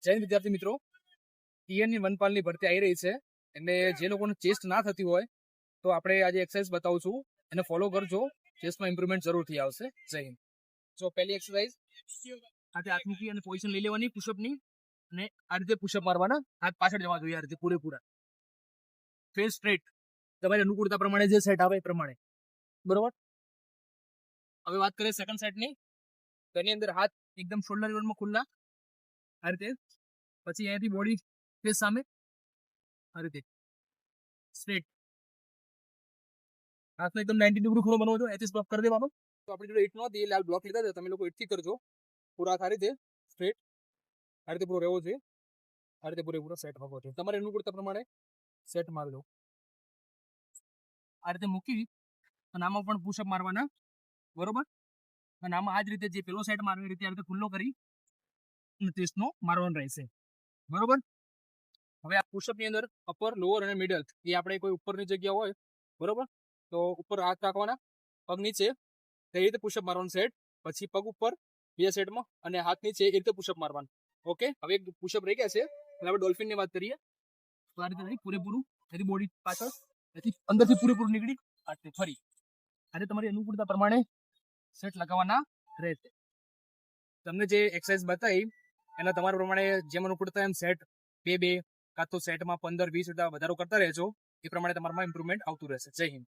જૈન વિદ્યાર્થી મિત્રો, ટીએનની વનપાલની ભરતી આવી રહી છે એટલે જે લોકોને ચેસ્ટ ના થતી હોય તો આપણે આજે એક્સરસાઇઝ બતાવું છું, એને ફોલો કરજો. ચેસ્ટમાં ઇમ્પ્રુવમેન્ટ જરૂરથી આવશે. જય હિન્દ. જો પહેલી એક્સરસાઇઝ, હાથે હાથ મૂકી અને પોઝિશન લઈ લેવાની પુશઅપની, અને આ રીતે પુશઅપ મારવાના. હાથ પાછળ જવા જોઈએ, આ રીતે પૂરેપૂરા, ફેસ સ્ટ્રેટ, તમારી અનુકૂળતા પ્રમાણે જે સેટ આવે એ પ્રમાણે. બરોબર. હવે વાત કરીએ સેકન્ડ સેટની. તેની અંદર હાથ એકદમ શોલ્ડર લેવલમાં ખુલ્લા, આ રીતે. પછી અહીંયાથી બોડી ફેસ સામે, આ રીતે સ્ટ્રેટ. હાથને એકદમ 90 ડિગ્રી ખૂણો બનાવો છો, એથી બ્લોક કરી દેવાનો. તો આપણી જોડે 8 નો હતી, લાલ બ્લોક લીધા છે, તમે લોકો 8 થી કરજો. પૂરા હાથ આ રીતે સ્ટ્રેટ, આ રીતે પૂરો રહેવો જોઈએ, આ રીતે પૂરેપૂરો સેટ હોવો જોઈએ. તમારે અનુકૂળતા પ્રમાણે સેટ મારી દો. આ રીતે મૂકી અને આમાં પણ પુશઅપ મારવાના. બરોબર. અને આમાં આ જ રીતે જે પેલો સેટ મારવો એ રીતે આ રીતે ખુલ્લો કરી ચેસ્ટનો મારવાનો રહેશે. બરોબર. હવે આ પુશઅપની અંદર અપર, લોઅર અને મિડલ એ આપણે કોઈ ઉપરની જગ્યા હોય, બરોબર, તો ઉપર હાથ રાખવાના, પગ નીચે, એ રીતે પુશઅપ મારવાનું સેટ. પછી પગ ઉપર બે સેટમાં અને હાથ નીચે એ રીતે પુશઅપ મારવાનું. ઓકે. હવે એક પુશઅપ રહી ગયા છે, એટલે આપણે ડોલ્ફિનની વાત કરીએ. તો આ રીતે પૂરેપૂરું, એથી બોડી પાછળ, એથી અંદરથી પૂરેપૂરું નીકળી આ રીતે ફરી, આજે તમારી અનુકૂળતા પ્રમાણે સેટ લગાવવાના રહેશે. તમને જે એક્સરસાઇઝ બતાવી એના તમારા પ્રમાણે જેમ અનુકૂળતા એમ સેટ બે કાં તો સેટમાં 15-20 વધારો કરતા રહેજો. એ પ્રમાણે તમારામાં ઇમ્પ્રુવમેન્ટ આવતું રહેશે. જય હિન્દ.